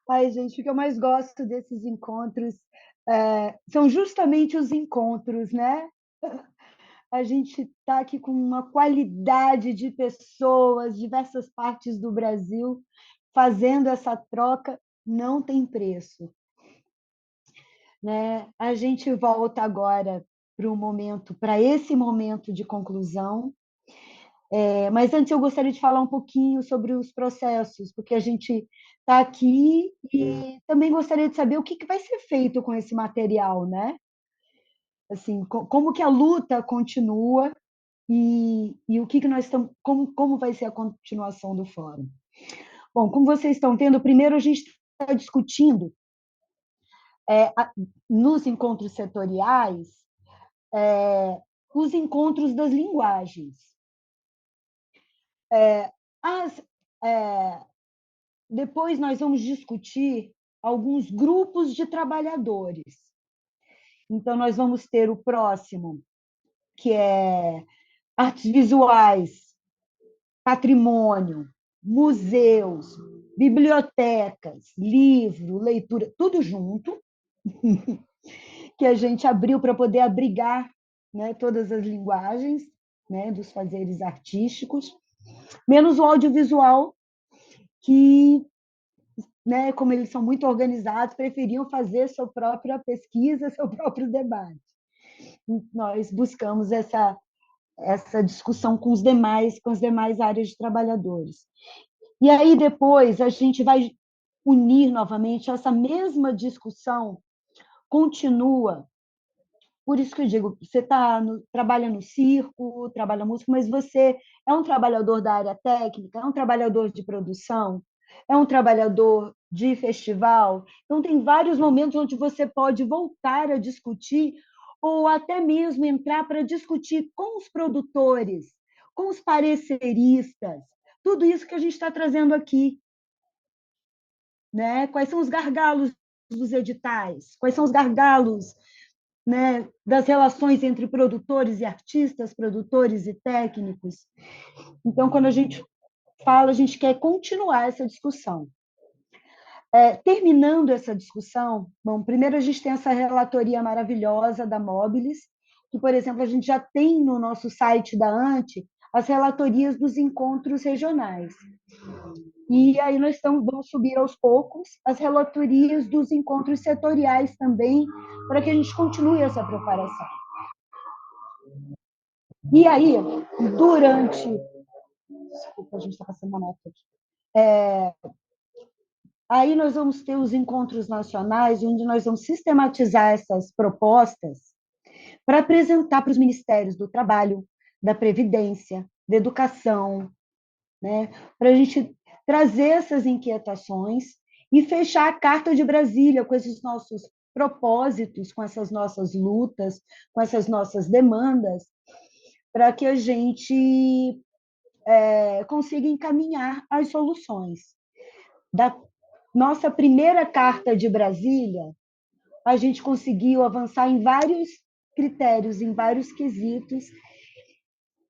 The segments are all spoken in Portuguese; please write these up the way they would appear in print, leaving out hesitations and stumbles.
Ai, gente, o que eu mais gosto desses encontros são justamente os encontros, né? A gente está aqui com uma qualidade de pessoas, diversas partes do Brasil, fazendo essa troca, não tem preço, né? A gente volta agora para esse momento de conclusão. Mas antes eu gostaria de falar um pouquinho sobre os processos, porque a gente está aqui e também gostaria de saber o que vai ser feito com esse material, né? Assim, como que a luta continua e o que nós estamos, como vai ser a continuação do fórum. Bom, como vocês estão vendo, primeiro a gente está discutindo é, a- nos encontros setoriais os encontros das linguagens. As, é, Depois nós vamos discutir alguns grupos de trabalhadores. Então, nós vamos ter o próximo, que é artes visuais, patrimônio, museus, bibliotecas, livro, leitura, tudo junto, que a gente abriu para poder abrigar, né, todas as linguagens, né, dos fazeres artísticos, menos o audiovisual, que, né, como eles são muito organizados, preferiam fazer sua própria pesquisa, seu próprio debate. Nós buscamos essa discussão com as demais áreas de trabalhadores. E aí depois a gente vai unir novamente essa mesma discussão, continua. Por isso que eu digo, você trabalha no circo, trabalha música, mas você é um trabalhador da área técnica, é um trabalhador de produção, é um trabalhador de festival. Então, tem vários momentos onde você pode voltar a discutir ou até mesmo entrar para discutir com os produtores, com os pareceristas, tudo isso que a gente está trazendo aqui, né? Quais são os gargalos dos editais? Quais são os gargalos, né, das relações entre produtores e artistas, produtores e técnicos? Então, quando a gente fala, a gente quer continuar essa discussão. Terminando essa discussão, bom, primeiro a gente tem essa relatoria maravilhosa da Mobilis, que, por exemplo, a gente já tem no nosso site da ANTE as relatorias dos encontros regionais. E aí vamos subir aos poucos as relatorias dos encontros setoriais também, para que a gente continue essa preparação. E aí, durante. Desculpa, a gente está passando uma nota aqui. Aí nós vamos ter os encontros nacionais, onde nós vamos sistematizar essas propostas para apresentar para os ministérios do Trabalho, da Previdência, da Educação, né? Para a gente trazer essas inquietações e fechar a Carta de Brasília com esses nossos propósitos, com essas nossas lutas, com essas nossas demandas, para que a gente consiga encaminhar as soluções. Da nossa primeira Carta de Brasília, a gente conseguiu avançar em vários critérios, em vários quesitos,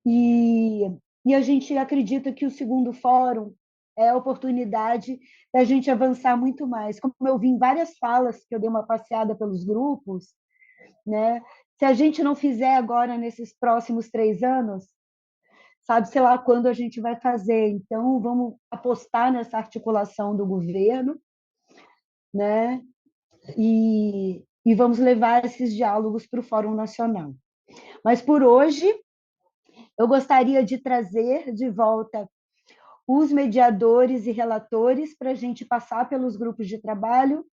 e, e a gente acredita que o segundo fórum é a oportunidade da gente avançar muito mais. Como eu vi em várias falas, que eu dei uma passeada pelos grupos, né? Se a gente não fizer agora, nesses próximos 3 anos, sabe-se lá quando a gente vai fazer. Então, vamos apostar nessa articulação do governo, né? E vamos levar esses diálogos para o Fórum Nacional. Mas, por hoje, eu gostaria de trazer de volta os mediadores e relatores para a gente passar pelos grupos de trabalho.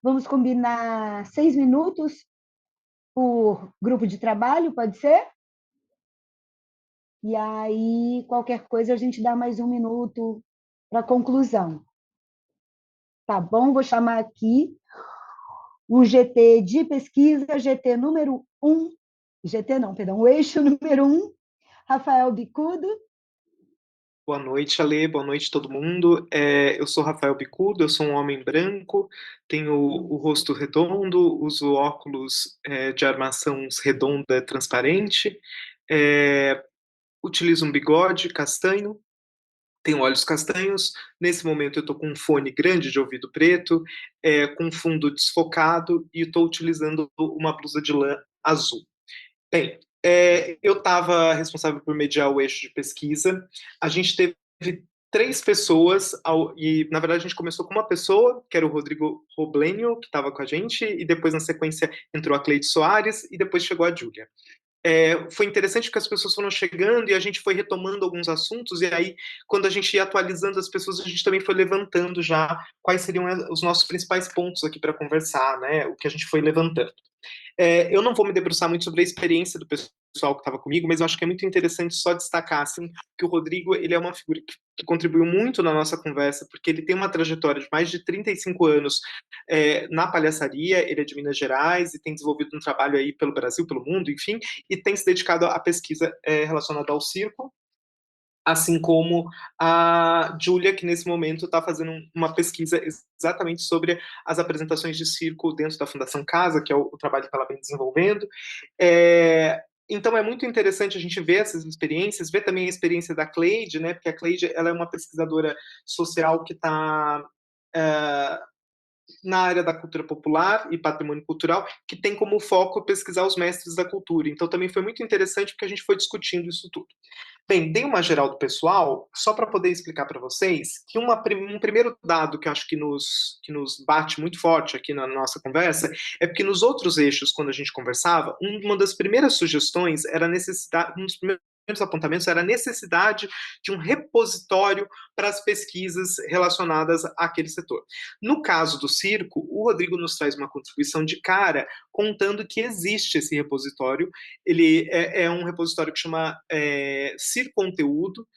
Vamos combinar 6 minutos por grupo de trabalho, pode ser? E aí, qualquer coisa, a gente dá mais 1 minuto para a conclusão. Tá bom? Vou chamar aqui o GT de pesquisa, GT número 1, GT não, perdão, o eixo número 1, Rafael Bicudo. Boa noite, Ale. Boa noite, todo mundo. Eu sou Rafael Bicudo, eu sou um homem branco, tenho o rosto redondo, uso óculos de armação redonda transparente, utilizo um bigode castanho tenho olhos castanhos, nesse momento eu estou com um fone grande de ouvido preto, com fundo desfocado e estou utilizando uma blusa de lã azul. Bem, eu estava responsável por mediar o eixo de pesquisa. A gente teve três pessoas, e na verdade a gente começou com uma pessoa, que era o Rodrigo Roblenio, que estava com a gente, e depois na sequência entrou a Cleide Soares, e depois chegou a Júlia. Foi interessante porque as pessoas foram chegando e a gente foi retomando alguns assuntos, e aí, quando a gente ia atualizando as pessoas, a gente também foi levantando já quais seriam os nossos principais pontos aqui para conversar, né? O que a gente foi levantando. Eu não vou me debruçar muito sobre a experiência do pessoal que estava comigo, mas eu acho que é muito interessante só destacar assim, que o Rodrigo ele é uma figura que contribuiu muito na nossa conversa, porque ele tem uma trajetória de mais de 35 anos na palhaçaria, ele é de Minas Gerais e tem desenvolvido um trabalho aí pelo Brasil, pelo mundo, enfim, e tem se dedicado à pesquisa relacionada ao circo, assim como a Júlia, que nesse momento está fazendo uma pesquisa exatamente sobre as apresentações de circo dentro da Fundação Casa, que é o trabalho que ela vem desenvolvendo. Então é muito interessante a gente ver essas experiências, ver também a experiência da Cleide, né? Porque a Cleide ela é uma pesquisadora social que está na área da cultura popular e patrimônio cultural, que tem como foco pesquisar os mestres da cultura. Então também foi muito interessante porque a gente foi discutindo isso tudo. Bem, dei uma geral do pessoal, só para poder explicar para vocês que um primeiro dado que eu acho que nos bate muito forte aqui na nossa conversa é porque nos outros eixos, quando a gente conversava, uma das primeiras sugestões era a necessidade, um dos primeiros apontamentos era a necessidade de um repositório para as pesquisas relacionadas àquele setor. No caso do circo, o Rodrigo nos traz uma contribuição de cara, contando que existe esse repositório. Ele é um repositório que chama Cir Conteúdo,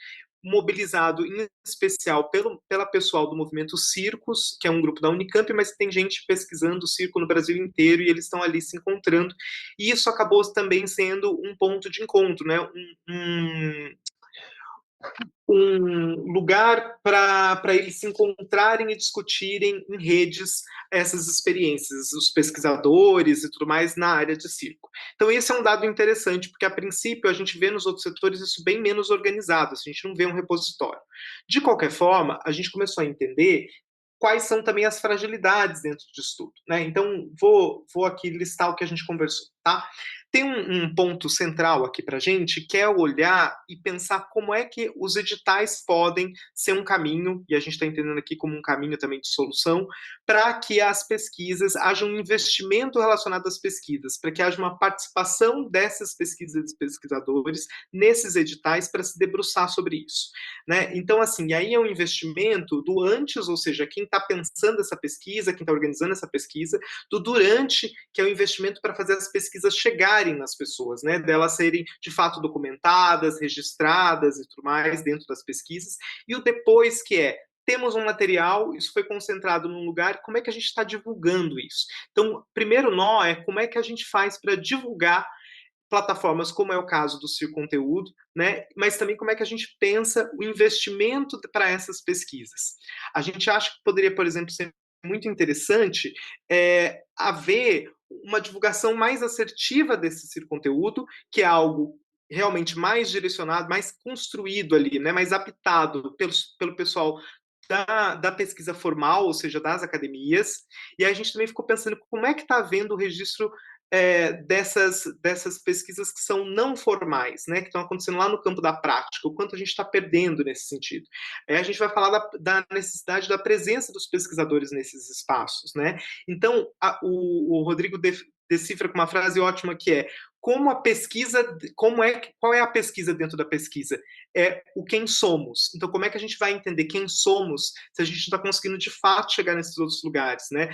mobilizado em especial pela pessoal do movimento Circos, que é um grupo da Unicamp, mas tem gente pesquisando circo no Brasil inteiro e eles estão ali se encontrando. E isso acabou também sendo um ponto de encontro, né? Um lugar para eles se encontrarem e discutirem em redes essas experiências, os pesquisadores e tudo mais na área de circo. Então, esse é um dado interessante, porque a princípio a gente vê nos outros setores isso bem menos organizado, a gente não vê um repositório. De qualquer forma, a gente começou a entender quais são também as fragilidades dentro disso tudo, né? Então, vou aqui listar o que a gente conversou, tá? Tem um ponto central aqui para a gente, que é olhar e pensar como é que os editais podem ser um caminho, e a gente está entendendo aqui como um caminho também de solução, para que as pesquisas, haja um investimento relacionado às pesquisas, para que haja uma participação dessas pesquisas e pesquisadores nesses editais para se debruçar sobre isso, né? Então, assim, aí é um investimento do antes, ou seja, quem está pensando essa pesquisa, quem está organizando essa pesquisa, do durante, que é o investimento para fazer as pesquisas chegarem nas pessoas, né? Delas serem de fato documentadas, registradas e tudo mais dentro das pesquisas, e o depois, que é temos um material, isso foi concentrado num lugar, como é que a gente está divulgando isso? Então, primeiro nó é como é que a gente faz para divulgar plataformas, como é o caso do Cir Conteúdo, né? Mas também como é que a gente pensa o investimento para essas pesquisas. A gente acha que poderia, por exemplo, ser muito interessante haver uma divulgação mais assertiva desse Cir Conteúdo, que é algo realmente mais direcionado, mais construído ali, né? Mais aptado pelo pessoal da pesquisa formal, ou seja, das academias, e a gente também ficou pensando como é que está havendo o registro dessas pesquisas que são não formais, né, que estão acontecendo lá no campo da prática, o quanto a gente está perdendo nesse sentido. A gente vai falar da necessidade da presença dos pesquisadores nesses espaços, né? Então, o Rodrigo decifra com uma frase ótima que é como a pesquisa, qual é a pesquisa dentro da pesquisa? É o quem somos. Então, como é que a gente vai entender quem somos se a gente não está conseguindo de fato chegar nesses outros lugares, né?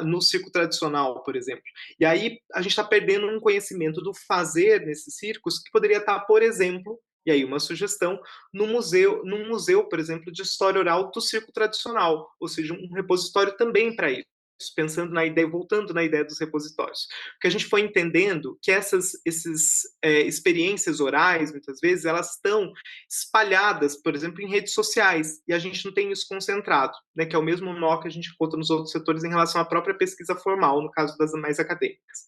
No circo tradicional, por exemplo. E aí a gente está perdendo um conhecimento do fazer nesses circos que poderia estar, por exemplo, e aí uma sugestão, num museu, por exemplo, de história oral do circo tradicional, ou seja, um repositório também para isso, pensando na ideia, voltando na ideia dos repositórios. Porque a gente foi entendendo que essas experiências orais, muitas vezes, elas estão espalhadas, por exemplo, em redes sociais, e a gente não tem isso concentrado, né, que é o mesmo nó que a gente encontra nos outros setores em relação à própria pesquisa formal, no caso das mais acadêmicas.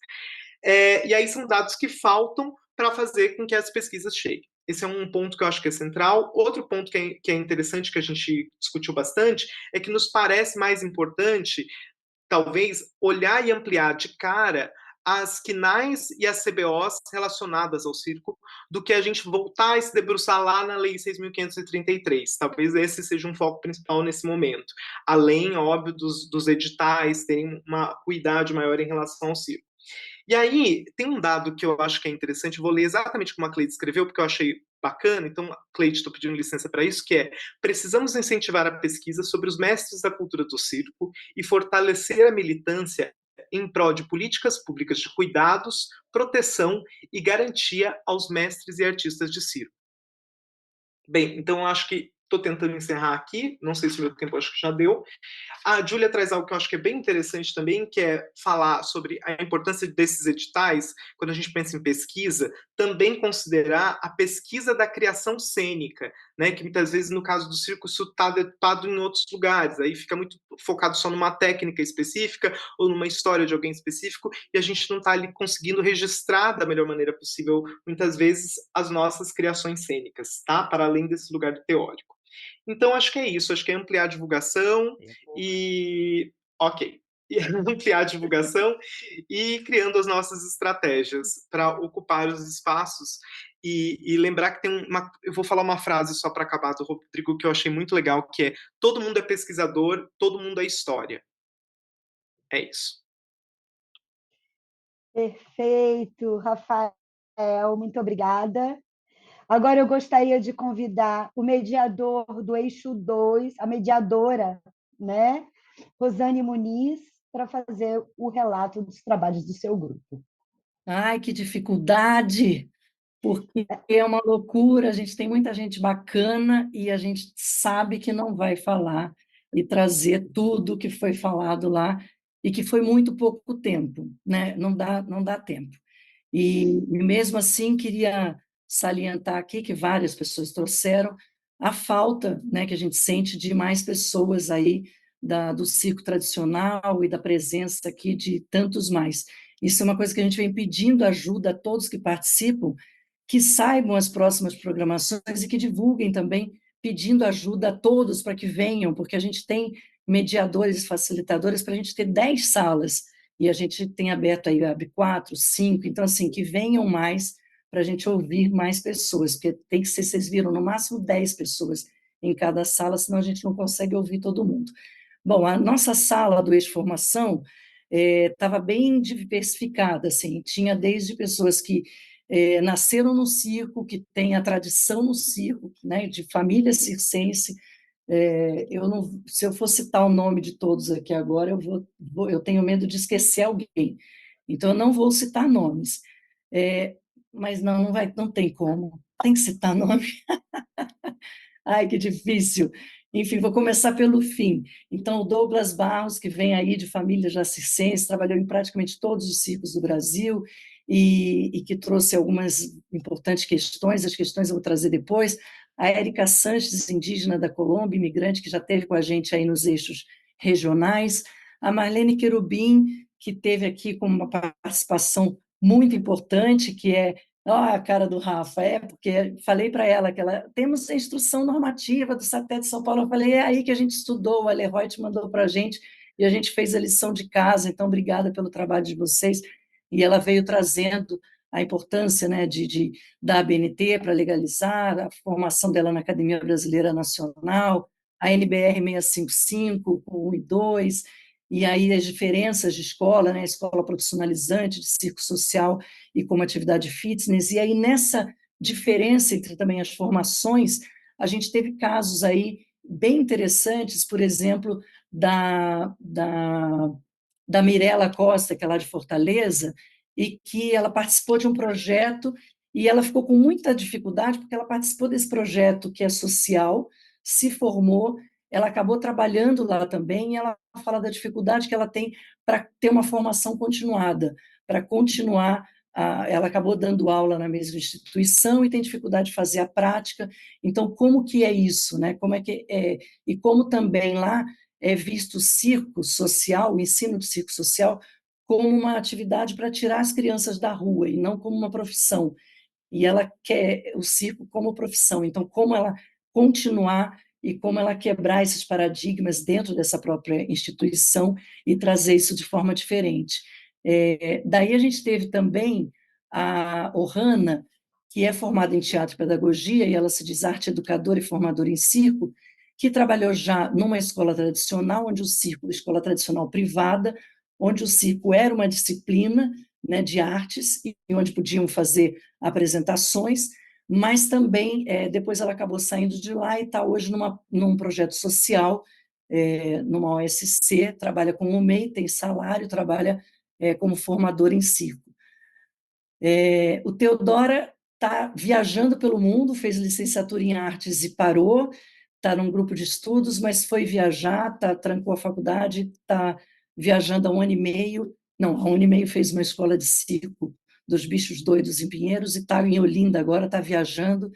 E aí são dados que faltam para fazer com que as pesquisas cheguem. Esse é um ponto que eu acho que é central. Outro ponto que é interessante, que a gente discutiu bastante, é que nos parece mais importante, talvez, olhar e ampliar de cara as quinais e as CBOs relacionadas ao circo, do que a gente voltar a se debruçar lá na Lei 6.533. Talvez esse seja um foco principal nesse momento. Além, óbvio, dos editais terem uma cuidado maior em relação ao circo. E aí, tem um dado que eu acho que é interessante, vou ler exatamente como a Cleide escreveu, porque eu achei bacana, então, Cleide, estou pedindo licença para isso, que é: precisamos incentivar a pesquisa sobre os mestres da cultura do circo e fortalecer a militância em prol de políticas públicas de cuidados, proteção e garantia aos mestres e artistas de circo. Bem, então eu acho que estou tentando encerrar aqui, não sei se o meu tempo acho que já deu. A Júlia traz algo que eu acho que é bem interessante também, que é falar sobre a importância desses editais, quando a gente pensa em pesquisa, também considerar a pesquisa da criação cênica, né? Que muitas vezes, no caso do circo, isso está detado em outros lugares, aí fica muito focado só numa técnica específica ou numa história de alguém específico, e a gente não está ali conseguindo registrar da melhor maneira possível, muitas vezes, as nossas criações cênicas, tá? Para além desse lugar teórico. Então, acho que é isso. Acho que é ampliar a divulgação e. Ok. E ampliar a divulgação e criando as nossas estratégias para ocupar os espaços. E lembrar que tem uma. Eu vou falar uma frase só para acabar do Rodrigo que eu achei muito legal, que é: todo mundo é pesquisador, todo mundo é história. É isso. Perfeito, Rafael, muito obrigada. Agora eu gostaria de convidar o mediador do Eixo 2, a mediadora, né, Rosane Muniz, para fazer o relato dos trabalhos do seu grupo. Ai, que dificuldade! Porque é uma loucura, a gente tem muita gente bacana e a gente sabe que não vai falar e trazer tudo que foi falado lá e que foi muito pouco tempo, né? Não dá tempo. E mesmo assim, queria salientar aqui que várias pessoas trouxeram a falta, né, que a gente sente de mais pessoas aí do circo tradicional e da presença aqui de tantos mais. Isso é uma coisa que a gente vem pedindo ajuda a todos que participam, que saibam as próximas programações e que divulguem também, pedindo ajuda a todos para que venham, porque a gente tem mediadores, facilitadores, para a gente ter 10 salas, e a gente tem aberto aí, abre 4, 5, então, assim, que venham mais para a gente ouvir mais pessoas, porque tem que ser, vocês viram, no máximo 10 pessoas em cada sala, senão a gente não consegue ouvir todo mundo. Bom, a nossa sala do Eixo Formação estava bem diversificada, assim, tinha desde pessoas que nasceram no circo, que têm a tradição no circo, né, de família circense. Eu não, se eu for citar o nome de todos aqui agora, eu tenho medo de esquecer alguém. Então, eu não vou citar nomes. É, mas não tem como. Tem que citar nome. Ai, que difícil. Enfim, vou começar pelo fim. Então, o Douglas Barros, que vem aí de família jacircense, trabalhou em praticamente todos os circos do Brasil e que trouxe algumas importantes questões, as questões eu vou trazer depois. A Érica Sanches, indígena da Colômbia, imigrante, que já esteve com a gente aí nos eixos regionais. A Marlene Querubim, que teve aqui com uma participação muito importante, que é a cara do Rafa, porque falei para ela que temos a instrução normativa do Satélite de São Paulo, eu falei, é aí que a gente estudou, o Aleroy te mandou para a gente, e a gente fez a lição de casa, então obrigada pelo trabalho de vocês, e ela veio trazendo a importância, né, da ABNT para legalizar, a formação dela na Academia Brasileira Nacional, a NBR 655, com 1 e 2, e aí as diferenças de escola, né, escola profissionalizante, de circo social, e como atividade fitness, e aí nessa diferença entre também as formações, a gente teve casos aí bem interessantes, por exemplo, da Mirela Costa, que é lá de Fortaleza, e que ela participou de um projeto e ela ficou com muita dificuldade, porque ela participou desse projeto que é social, se formou, ela acabou trabalhando lá também, e ela fala da dificuldade que ela tem para ter uma formação continuada, para continuar ela acabou dando aula na mesma instituição e tem dificuldade de fazer a prática. Então, como que é isso, né? Como é que é? E como também lá é visto o circo social, o ensino de circo social, como uma atividade para tirar as crianças da rua e não como uma profissão. e ela quer o circo como profissão. Então, como ela continuar e como ela quebrar esses paradigmas dentro dessa própria instituição e trazer isso de forma diferente. Daí a gente teve também a Ohana, que é formada em teatro e pedagogia, e ela se diz arte educadora e formadora em circo, que trabalhou já numa escola tradicional, onde o circo, escola tradicional privada, onde o circo era uma disciplina, né, de artes, e onde podiam fazer apresentações, mas também, depois ela acabou saindo de lá e está hoje num projeto social, numa OSC, trabalha como MEI, tem salário, trabalha como formadora em circo. O Teodora está viajando pelo mundo, fez licenciatura em artes e parou, está num grupo de estudos, mas foi viajar, trancou a faculdade, está viajando há 1 ano e meio, não, há 1 ano e meio fez uma escola de circo dos bichos doidos em Pinheiros, e está em Olinda agora, está viajando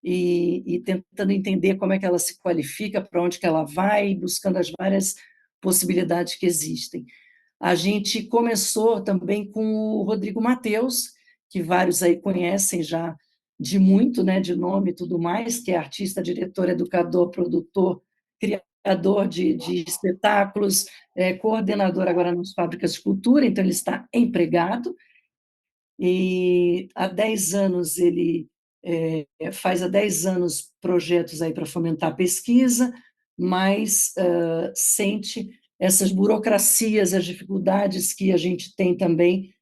e tentando entender como é que ela se qualifica, para onde que ela vai, buscando as várias possibilidades que existem. A gente começou também com o Rodrigo Mateus, que vários aí conhecem já de muito, né, de nome e tudo mais, que é artista, diretor, educador, produtor, criador de espetáculos, coordenador agora nas fábricas de cultura, então ele está empregado, e há 10 anos ele faz há 10 anos projetos aí para fomentar a pesquisa, mas sente essas burocracias, as dificuldades que a gente tem também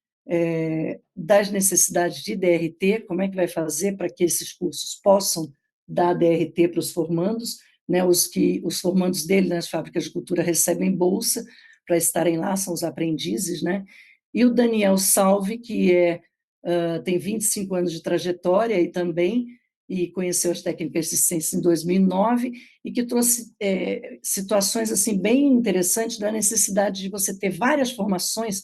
das necessidades de DRT, como é que vai fazer para que esses cursos possam dar DRT para os formandos, né, os formandos dele nas fábricas de cultura recebem bolsa para estarem lá, são os aprendizes, né? E o Daniel Salve, que tem 25 anos de trajetória e também, e conheceu as técnicas de ciência em 2009, e que trouxe situações assim bem interessantes da necessidade de você ter várias formações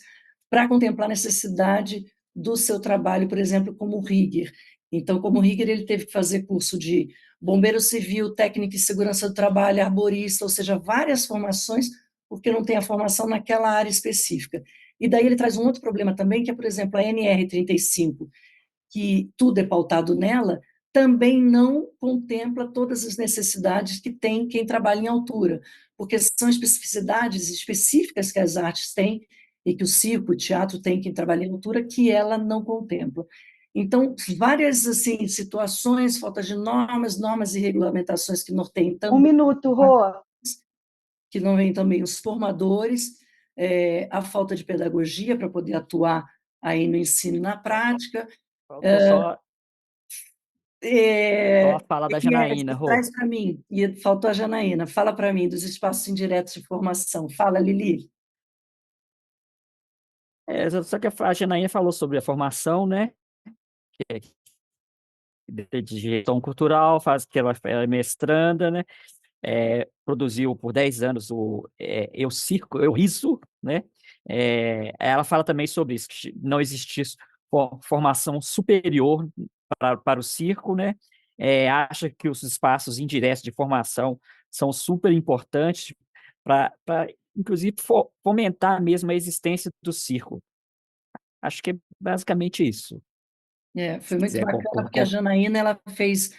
para contemplar a necessidade do seu trabalho, por exemplo, como rigger. Então, como rigger, ele teve que fazer curso de bombeiro civil, técnico em segurança do trabalho, arborista, ou seja, várias formações, porque não tem a formação naquela área específica. E daí ele traz um outro problema também, que é, por exemplo, a NR35, que tudo é pautado nela, também não contempla todas as necessidades que tem quem trabalha em altura, porque são especificidades específicas que as artes têm e que o circo, o teatro tem quem trabalha em altura, que ela não contempla. Então, várias assim situações, falta de normas e regulamentações que norteiam Um também, minuto, Rô. que não vem também os formadores, a falta de pedagogia para poder atuar aí no ensino e na prática. Faltou só a fala da Você Janaína, Rô. traz para mim, e faltou a Janaína, fala para mim dos espaços indiretos de formação. Fala, Lili. Só que a Janaína falou sobre a formação, né? Que é de gestão cultural, faz que ela é mestranda, né? Produziu por 10 anos o Eu Circo, Eu Riso, né? Ela fala também sobre isso, que não existe formação superior para o circo, né? Acha que os espaços indiretos de formação são super importantes para, inclusive, fomentar mesmo a existência do circo. Acho que é basicamente isso. Foi Se muito quiser bacana, porque a Janaína ela fez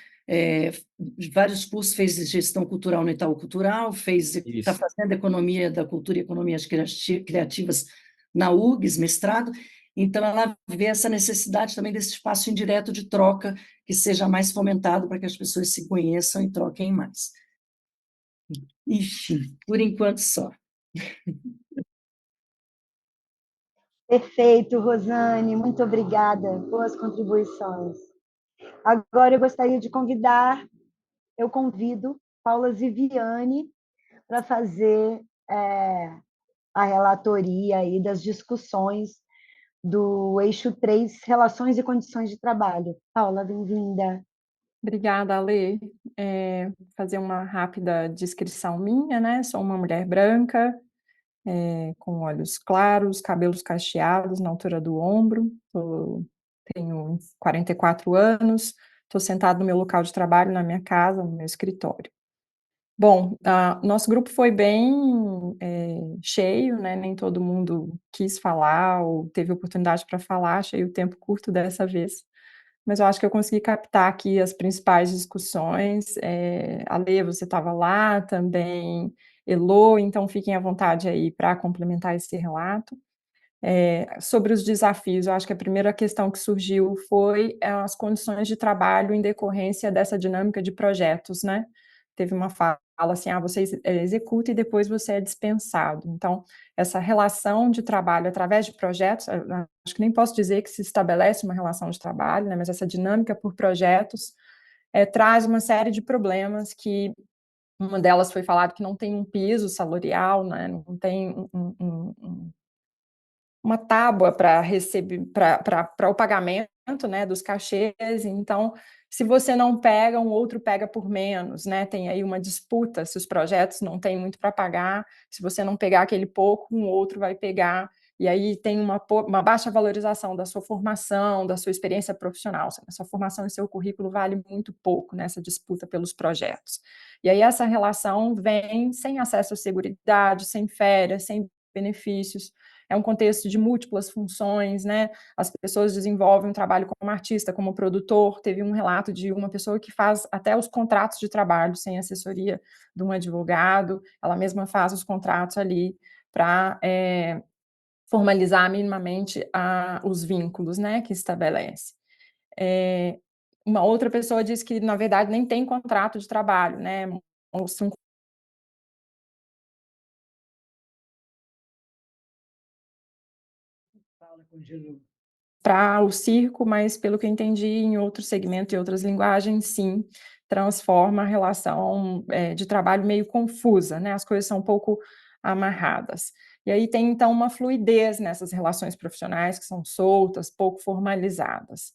vários cursos, fez gestão cultural no Itaú Cultural, está isso. fazendo economia da cultura e economias criativas na URGS, mestrado, então ela vê essa necessidade também desse espaço indireto de troca que seja mais fomentado para que as pessoas se conheçam e troquem mais. Enfim, por enquanto só. Perfeito, Rosane, muito obrigada. Boas contribuições. Agora eu gostaria de eu convido Paula Ziviani para fazer a relatoria aí das discussões do eixo 3, Relações e Condições de Trabalho. Paula, bem-vinda. Obrigada, Alê. Fazer uma rápida descrição minha, né? Sou uma mulher branca, com olhos claros, cabelos cacheados na altura do ombro, tenho 44 anos, estou sentada no meu local de trabalho, na minha casa, no meu escritório. Bom, nosso grupo foi bem cheio, né? Nem todo mundo quis falar ou teve oportunidade para falar, achei o tempo curto dessa vez. mas eu acho que eu consegui captar aqui as principais discussões. Ale, você estava lá também, Elô, então fiquem à vontade aí para complementar esse relato. Sobre os desafios, eu acho que a primeira questão que surgiu foi as condições de trabalho em decorrência dessa dinâmica de projetos, né? Teve uma fala assim, você executa e depois você é dispensado. Então, essa relação de trabalho através de projetos, acho que nem posso dizer que se estabelece uma relação de trabalho, né? Mas essa dinâmica por projetos traz uma série de problemas que uma delas foi falado que não tem um piso salarial, né? Não tem uma tábua para receber para o pagamento, né, dos cachês. Então, se você não pega, um outro pega por menos, né? Tem aí uma disputa, se os projetos não têm muito para pagar, se você não pegar aquele pouco, um outro vai pegar, e aí tem uma baixa valorização da sua formação, da sua experiência profissional. A sua formação e seu currículo vale muito pouco nessa disputa pelos projetos. E aí essa relação vem sem acesso à seguridade, sem férias, sem benefícios. É um contexto de múltiplas funções, né? As pessoas desenvolvem um trabalho como artista, como produtor. Teve um relato de uma pessoa que faz até os contratos de trabalho sem assessoria de um advogado, ela mesma faz os contratos ali para formalizar minimamente os vínculos, né, que estabelece. Uma outra pessoa disse que, na verdade, nem tem contrato de trabalho, né? Fala, congelou. Para o circo, mas pelo que eu entendi, em outro segmento e outras linguagens, sim, transforma a relação de trabalho meio confusa, né? As coisas são um pouco amarradas. E aí tem, então, uma fluidez nessas relações profissionais que são soltas, pouco formalizadas.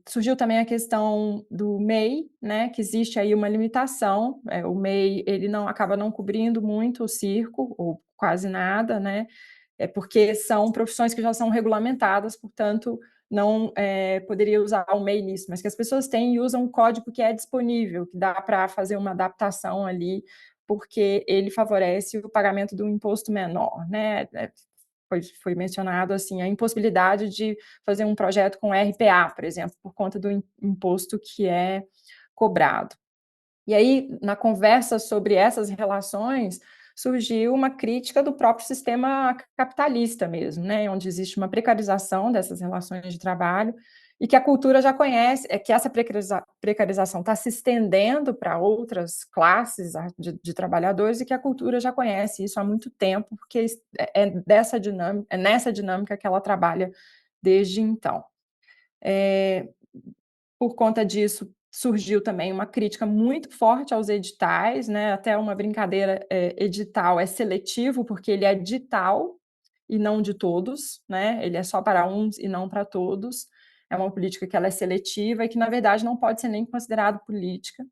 Surgiu também a questão do MEI, né? Que existe aí uma limitação. O MEI ele não acaba não cobrindo muito o circo, ou quase nada, né? Porque são profissões que já são regulamentadas, portanto, não poderia usar o MEI nisso, mas que as pessoas têm e usam um código que é disponível, que dá para fazer uma adaptação ali, porque ele favorece o pagamento do imposto menor, né? Foi mencionado assim a impossibilidade de fazer um projeto com RPA, por exemplo, por conta do imposto que é cobrado. E aí, na conversa sobre essas relações, surgiu uma crítica do próprio sistema capitalista mesmo, né, onde existe uma precarização dessas relações de trabalho e que a cultura já conhece, que essa precarização está se estendendo para outras classes de trabalhadores e que a cultura já conhece isso há muito tempo, porque é nessa dinâmica que ela trabalha desde então. Por conta disso, surgiu também uma crítica muito forte aos editais, né? Até uma brincadeira, edital é seletivo, porque ele é digital e não de todos, né? Ele é só para uns e não para todos. É uma política que ela é seletiva e que, na verdade, não pode ser nem considerada política.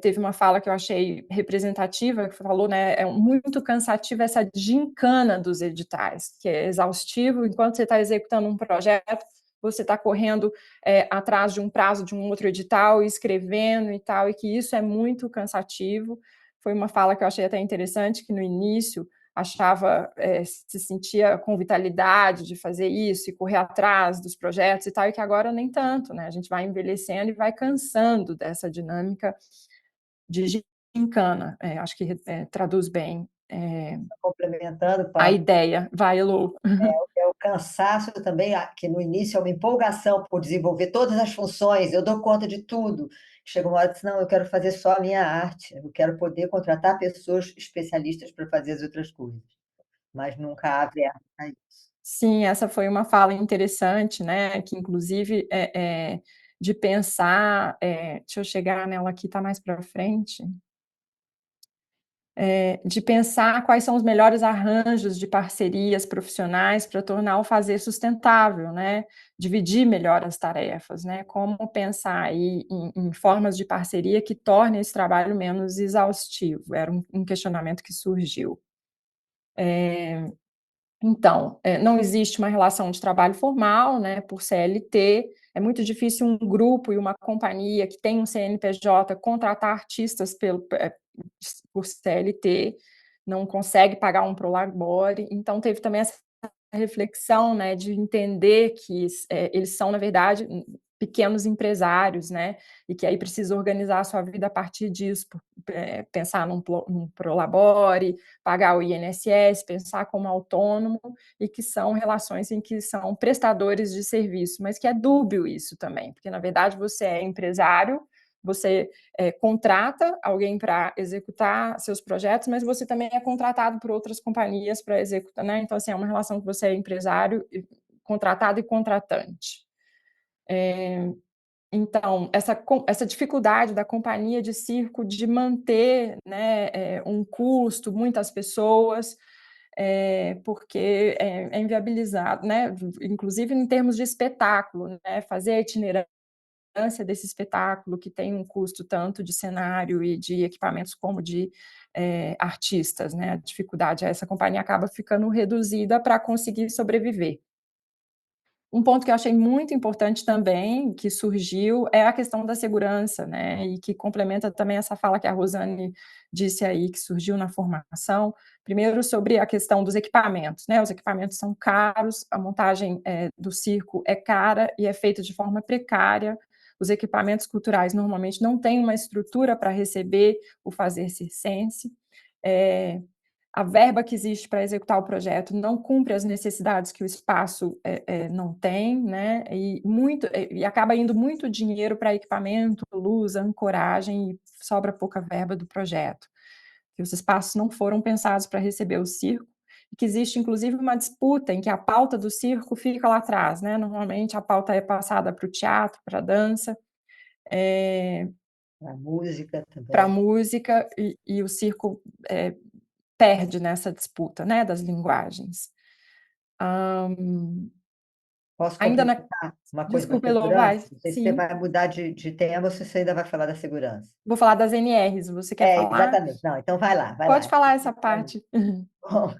Teve uma fala que eu achei representativa, que falou, né, é muito cansativa essa gincana dos editais, que é exaustivo, enquanto você está executando um projeto, você está correndo atrás de um prazo de um outro edital, escrevendo e tal, e que isso é muito cansativo. Foi uma fala que eu achei até interessante, que no início achava, se sentia com vitalidade de fazer isso e correr atrás dos projetos e tal, e que agora nem tanto, né? A gente vai envelhecendo e vai cansando dessa dinâmica de gincana. Acho que traduz bem Complementando, a Pablo, ideia. Vai, Elô. o cansaço também, que no início é uma empolgação por desenvolver todas as funções, eu dou conta de tudo. Chega uma hora que diz, não, eu quero fazer só a minha arte, eu quero poder contratar pessoas especialistas para fazer as outras coisas, mas nunca abre a isso. Sim, essa foi uma fala interessante, né? Que inclusive de pensar, deixa eu chegar nela aqui, está mais para frente. De pensar quais são os melhores arranjos de parcerias profissionais para tornar o fazer sustentável, né? Dividir melhor as tarefas, né? Como pensar aí em formas de parceria que tornem esse trabalho menos exaustivo. Era um questionamento que surgiu. Então, não existe uma relação de trabalho formal, né, por CLT. É muito difícil um grupo e uma companhia que tem um CNPJ contratar artistas por CLT, não consegue pagar um prolabore. Então, teve também essa reflexão, né, de entender que eles são, na verdade, pequenos empresários, né, e que aí precisa organizar a sua vida a partir disso, pensar num Prolabore, pagar o INSS, pensar como autônomo, e que são relações em que são prestadores de serviço, mas que é dúbio isso também, porque, na verdade, você é empresário, você contrata alguém para executar seus projetos, mas você também é contratado por outras companhias para executar, né? Então, assim, é uma relação que você é empresário, contratado e contratante. Então, essa dificuldade da companhia de circo de manter, né, um custo, muitas pessoas, porque é inviabilizado, né? Inclusive em termos de espetáculo, né? Fazer a itinerância desse espetáculo, que tem um custo tanto de cenário e de equipamentos como de artistas, né? A dificuldade essa companhia acaba ficando reduzida para conseguir sobreviver. Um ponto que eu achei muito importante também, que surgiu, é a questão da segurança, né, e que complementa também essa fala que a Rosane disse aí, que surgiu na formação. Primeiro, sobre a questão dos equipamentos, né, os equipamentos são caros, a montagem do circo é cara e é feita de forma precária, os equipamentos culturais normalmente não têm uma estrutura para receber o fazer circense, a verba que existe para executar o projeto não cumpre as necessidades que o espaço não tem, né? E acaba indo muito dinheiro para equipamento, luz, ancoragem, e sobra pouca verba do projeto. Que os espaços não foram pensados para receber o circo, e que existe, inclusive, uma disputa em que a pauta do circo fica lá atrás, né? Normalmente a pauta é passada para o teatro, para a dança, A música para a também. música, e o circo perde nessa disputa, né, das linguagens. Posso Ainda na complementar uma coisa da Desculpa, Elô, vai. segurança? Não sei se você Sim. vai mudar de tema ou se você ainda vai falar da segurança. Vou falar das NRs, você quer falar? Exatamente. Não, então vai lá, vai Pode lá. falar essa parte. Bom,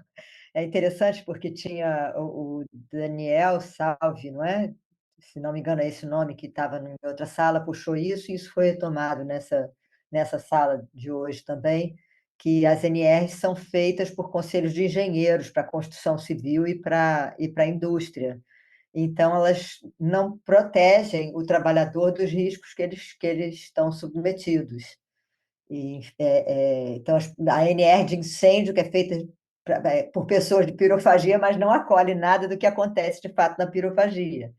é interessante porque tinha o Daniel Salvi, não é? Se não me engano, é esse o nome que estava em outra sala, puxou isso, e isso foi retomado nessa sala de hoje também, que as NRs são feitas por conselhos de engenheiros para a construção civil e para a indústria. Então, elas não protegem o trabalhador dos riscos que eles estão submetidos. Então, a NR de incêndio, que é feita por pessoas de pirofagia, mas não acolhe nada do que acontece de fato na pirofagia.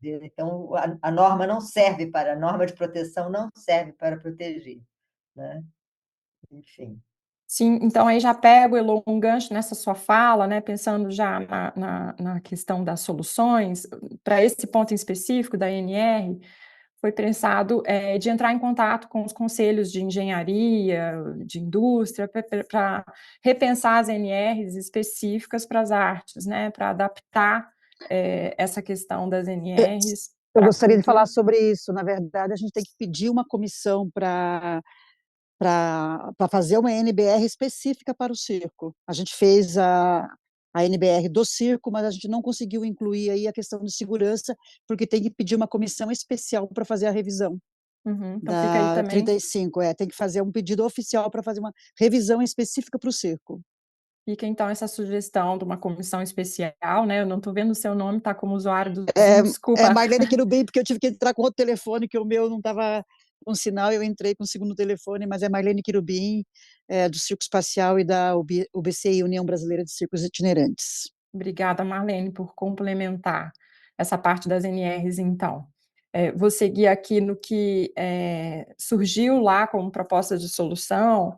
Então, a norma não serve a norma de proteção não serve para proteger, né? Enfim. Sim, então aí já pego, Elô, um gancho nessa sua fala, né, pensando já na questão das soluções, para esse ponto em específico da NR, foi pensado de entrar em contato com os conselhos de engenharia, de indústria, para repensar as NRs específicas para as artes, né, para adaptar essa questão das NRs Eu para a gostaria de falar cultura. sobre isso. Na verdade, a gente tem que pedir uma comissão para fazer uma NBR específica para o circo. A gente fez a NBR do circo, mas a gente não conseguiu incluir aí a questão de segurança, porque tem que pedir uma comissão especial para fazer a revisão Uhum, então fica aí da também. 35. Tem que fazer um pedido oficial para fazer uma revisão específica para o circo. Fica então essa sugestão de uma comissão especial, né? Eu não estou vendo o seu nome, está como usuário do Zoom, desculpa. Marlene Querubim, porque eu tive que entrar com outro telefone, que o meu não estava com sinal, eu entrei com o segundo telefone, mas é Marlene Querubim, do Circo Espacial e da UBCI, União Brasileira de Circos Itinerantes. Obrigada, Marlene, por complementar essa parte das NRs, então. Vou seguir aqui no que surgiu lá como proposta de solução,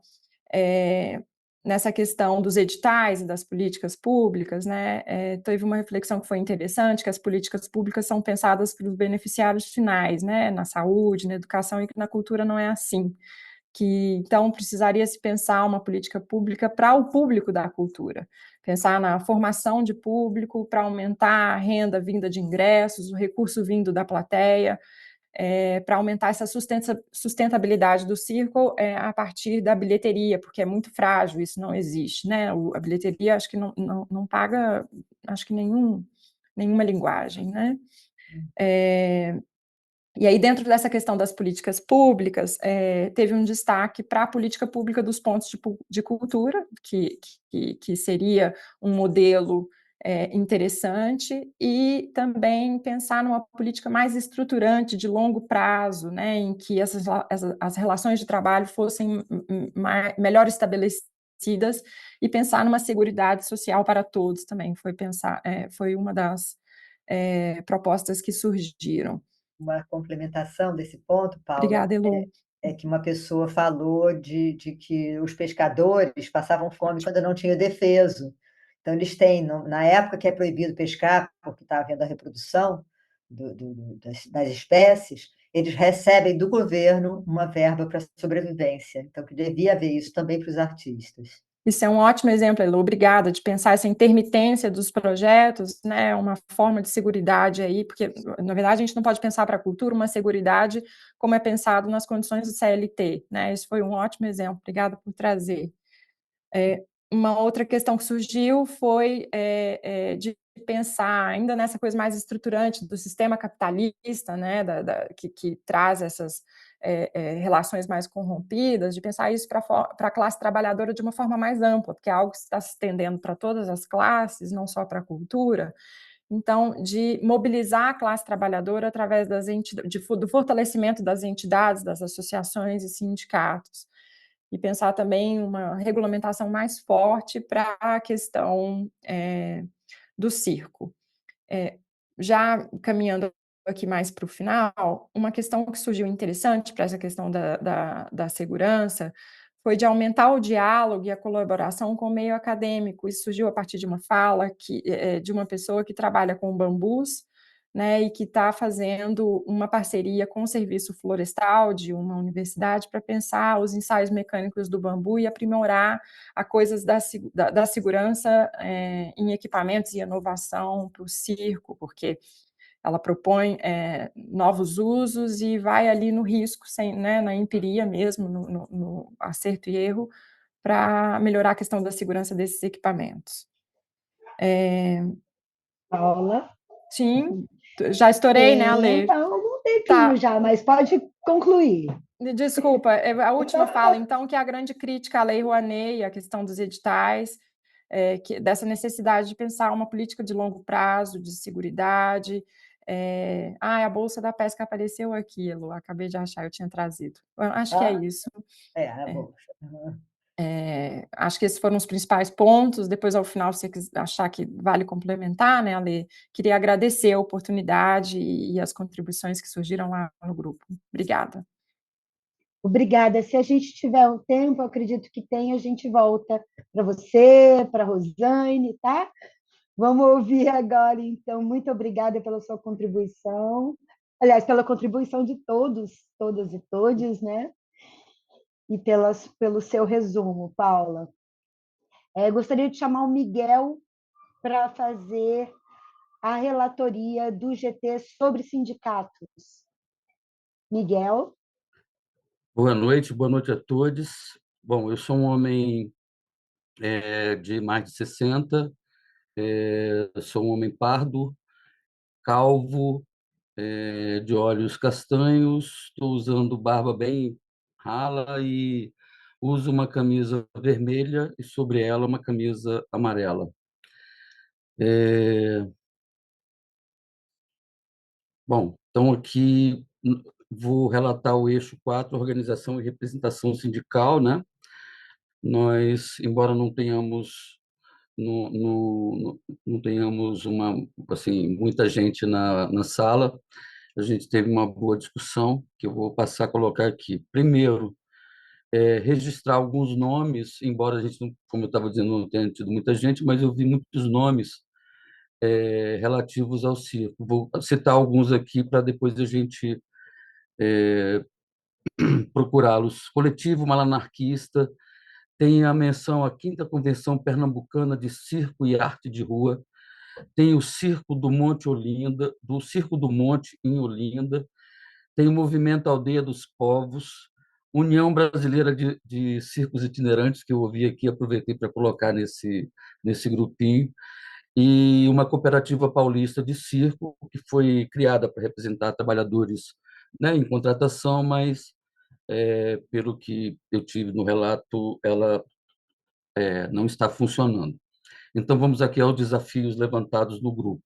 nessa questão dos editais e das políticas públicas, né? Teve uma reflexão que foi interessante, que as políticas públicas são pensadas para os beneficiários finais, né? Na saúde, na educação, e que na cultura não é assim. Então precisaria se pensar uma política pública para o público da cultura, pensar na formação de público para aumentar a renda vinda de ingressos, o recurso vindo da plateia, para aumentar essa sustentabilidade do circo a partir da bilheteria, porque é muito frágil, isso não existe, né? A bilheteria acho que não paga, acho que nenhuma linguagem, né? E aí, dentro dessa questão das políticas públicas, teve um destaque para a política pública dos pontos de cultura, que seria um modelo interessante, e também pensar numa política mais estruturante de longo prazo, né, em que as relações de trabalho fossem melhor estabelecidas, e pensar numa seguridade social para todos também, foi uma das propostas que surgiram. Uma complementação desse ponto, Paula, Obrigada, Elu. é que uma pessoa falou de que os pescadores passavam fome quando não tinha defeso. Então, eles têm, na época que é proibido pescar, porque está havendo a reprodução das espécies, eles recebem do governo uma verba para sobrevivência. Então, que devia haver isso também para os artistas. Isso é um ótimo exemplo, Elu, obrigada, de pensar essa intermitência dos projetos, né, uma forma de seguridade aí, porque, na verdade, a gente não pode pensar para a cultura uma seguridade como é pensado nas condições do CLT, né, esse foi um ótimo exemplo, obrigada por trazer. Uma outra questão que surgiu foi de pensar, ainda nessa coisa mais estruturante do sistema capitalista, né, que traz essas relações mais corrompidas, de pensar isso para a classe trabalhadora de uma forma mais ampla, porque é algo que está se estendendo para todas as classes, não só para a cultura. Então, de mobilizar a classe trabalhadora através do fortalecimento das entidades, das associações e sindicatos. E pensar também uma regulamentação mais forte para a questão do circo. Já caminhando aqui mais para o final, uma questão que surgiu interessante para essa questão da segurança foi de aumentar o diálogo e a colaboração com o meio acadêmico. Isso surgiu a partir de uma fala de uma pessoa que trabalha com bambus, né, e que está fazendo uma parceria com o Serviço Florestal de uma universidade para pensar os ensaios mecânicos do bambu e aprimorar a coisas da segurança em equipamentos e inovação para o circo, porque ela propõe novos usos e vai ali no risco, né, na empiria mesmo, no acerto e erro, para melhorar a questão da segurança desses equipamentos. Paula? Sim, já estourei, né, Ale? Então, algum tempinho Tá. já, mas pode concluir. Desculpa, a última fala, então, que é a grande crítica à Lei Rouanet e a questão dos editais, dessa necessidade de pensar uma política de longo prazo, de seguridade. A Bolsa da Pesca apareceu aqui, Elu, acabei de achar, eu tinha trazido. Acho que é isso. A bolsa. Acho que esses foram os principais pontos. Depois, ao final, se você achar que vale complementar, né, Ale? Queria agradecer a oportunidade e as contribuições que surgiram lá no grupo. Obrigada. Obrigada. Se a gente tiver um tempo, eu acredito que tem, a gente volta para você, para a Rosane, tá? Vamos ouvir agora, então. Muito obrigada pela sua contribuição. Aliás, pela contribuição de todos, todas e todes, né? E pelo seu resumo, Paula. Gostaria de chamar o Miguel para fazer a relatoria do GT sobre sindicatos. Miguel? Boa noite a todos. Bom, eu sou um homem de mais de 60, sou um homem pardo, calvo, de olhos castanhos, estou usando barba bem rala e uso uma camisa vermelha e sobre ela uma camisa amarela. Bom, então aqui vou relatar o eixo 4, organização e representação sindical, né? Nós, embora não tenhamos muita gente na sala, a gente teve uma boa discussão que eu vou passar a colocar aqui. Primeiro, registrar alguns nomes, embora a gente, como eu estava dizendo, não tenha tido muita gente, mas eu vi muitos nomes relativos ao circo. Vou citar alguns aqui para depois a gente procurá-los. Coletivo Malanarquista, tem a menção à Quinta Convenção Pernambucana de Circo e Arte de Rua, tem o Circo do Monte Olinda, do Circo do Monte em Olinda, tem o Movimento Aldeia dos Povos, União Brasileira de Circos Itinerantes, que eu ouvi aqui, aproveitei para colocar nesse grupinho, e uma cooperativa paulista de circo, que foi criada para representar trabalhadores, né, em contratação, mas, pelo que eu tive no relato, ela não está funcionando. Então, vamos aqui aos desafios levantados no grupo.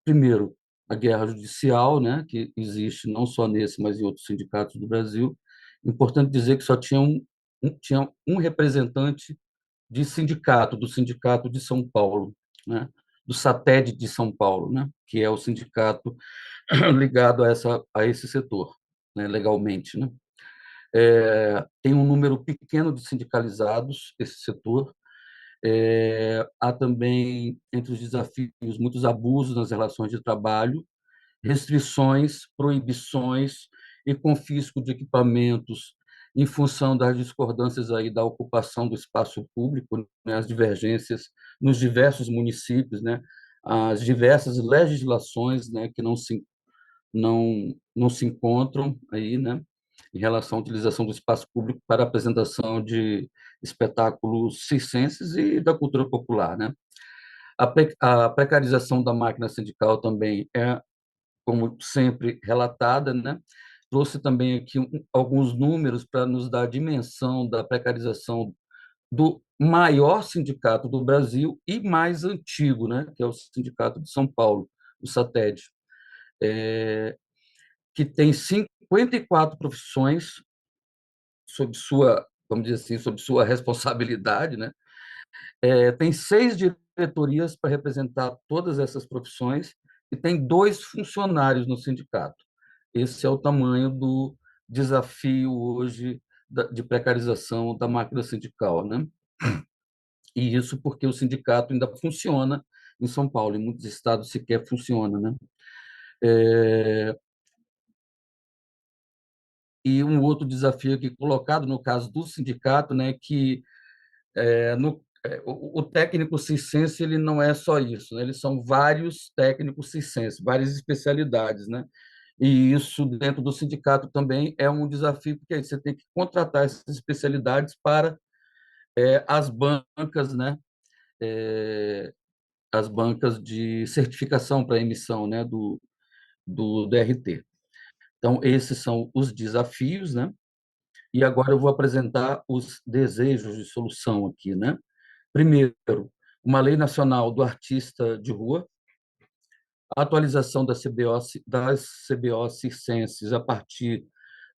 Primeiro, a guerra judicial, né, que existe não só nesse, mas em outros sindicatos do Brasil. Importante dizer que só tinha um representante de sindicato, do Sindicato de São Paulo, né, do SATED de São Paulo, né, que é o sindicato ligado a esse setor, né, legalmente. Né. Tem um número pequeno de sindicalizados, esse setor. Há também, entre os desafios, muitos abusos nas relações de trabalho, restrições, proibições e confisco de equipamentos em função das discordâncias aí da ocupação do espaço público, né, as divergências nos diversos municípios, né, as diversas legislações, né, que não se encontram aí, né, em relação à utilização do espaço público para a apresentação de espetáculos circenses e da cultura popular, né? A precarização da máquina sindical também é, como sempre, relatada, né? Trouxe também aqui alguns números para nos dar a dimensão da precarização do maior sindicato do Brasil e mais antigo, né? Que é o Sindicato de São Paulo, o SATED, que tem 54 profissões sob sua, vamos dizer assim, sob sua responsabilidade, né? Tem 6 diretorias para representar todas essas profissões e tem 2 funcionários no sindicato. Esse é o tamanho do desafio hoje de precarização da máquina sindical, né? E isso porque o sindicato ainda funciona em São Paulo, em muitos estados sequer funciona, né? E um outro desafio aqui colocado no caso do sindicato, né, que o técnico circense ele não é só isso, né? Eles são vários técnicos circenses, várias especialidades, né? E isso dentro do sindicato também é um desafio, porque aí você tem que contratar essas especialidades para as bancas, né? As bancas de certificação para emissão, né? Do DRT. Então, esses são os desafios, né? E agora eu vou apresentar os desejos de solução aqui, né? Primeiro, uma lei nacional do artista de rua, a atualização das CBO circenses a partir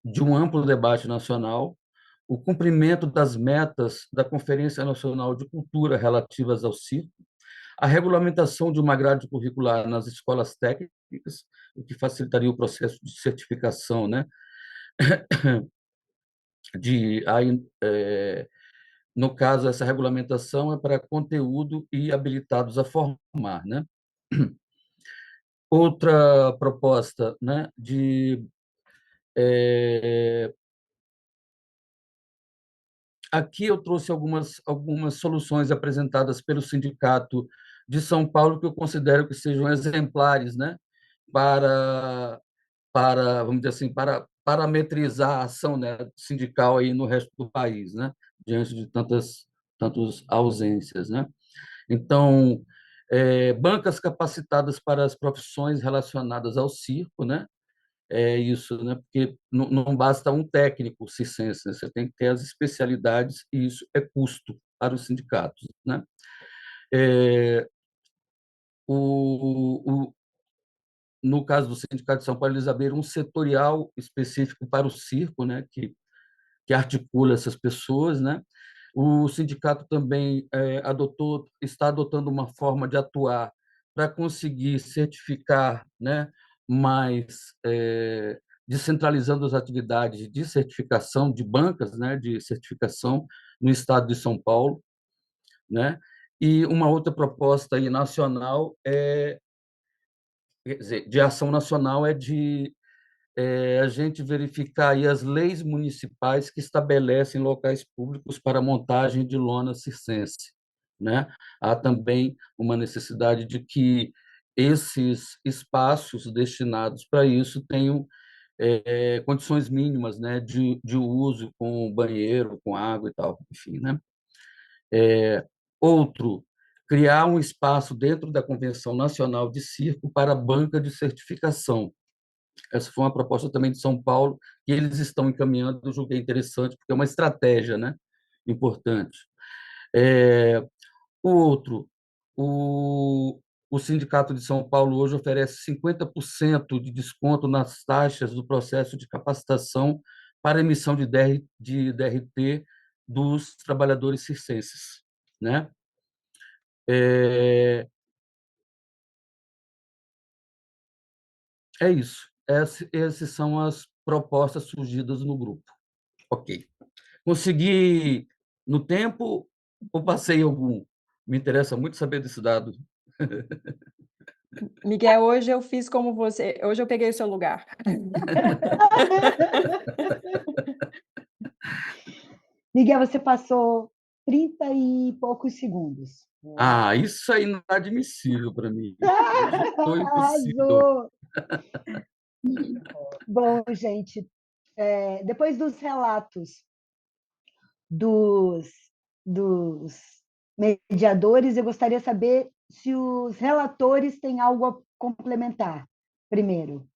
de um amplo debate nacional, o cumprimento das metas da Conferência Nacional de Cultura relativas ao circo, a regulamentação de uma grade curricular nas escolas técnicas, o que facilitaria o processo de certificação, né? Aí, no caso, essa regulamentação é para conteúdo e habilitados a formar, né? Outra proposta, né, aqui eu trouxe algumas soluções apresentadas pelo Sindicato de São Paulo que eu considero que sejam exemplares, né, vamos dizer assim, para parametrizar a ação, né, sindical aí no resto do país, né, diante de tantas ausências, né. Então, bancas capacitadas para as profissões relacionadas ao circo, né, é isso, né? Porque não basta um técnico circense, né? Você tem que ter as especialidades e isso é custo para os sindicatos, né? É, o, no caso do Sindicato de São Paulo, eles abriram um setorial específico para o circo, né? Que articula essas pessoas, né? O sindicato também está adotando uma forma de atuar para conseguir certificar, né, mais descentralizando as atividades de certificação de bancas, né, de certificação no estado de São Paulo, né? E uma outra proposta aí nacional quer dizer, de ação nacional é de a gente verificar aí as leis municipais que estabelecem locais públicos para montagem de lona circense, né? Há também uma necessidade de que esses espaços destinados para isso tenham condições mínimas, né, de uso com banheiro, com água e tal, enfim, né? Outro, criar um espaço dentro da Convenção Nacional de Circo para banca de certificação. Essa foi uma proposta também de São Paulo, que eles estão encaminhando, eu julguei interessante, porque é uma estratégia, né, importante. O outro, O, o Sindicato de São Paulo hoje oferece 50% de desconto nas taxas do processo de capacitação para emissão de DRT dos trabalhadores circenses, né? É, é isso. Essas são as propostas surgidas no grupo. Ok. Consegui no tempo ou passei algum? Me interessa muito saber desse dado. Miguel, hoje eu fiz como você, hoje eu peguei o seu lugar. Miguel, você passou 30 e poucos segundos. Ah, isso é inadmissível para mim. Hoje foi impossível. Arrasou! Bom, gente, depois dos relatos dos, dos mediadores, eu gostaria de saber se os relatores têm algo a complementar primeiro.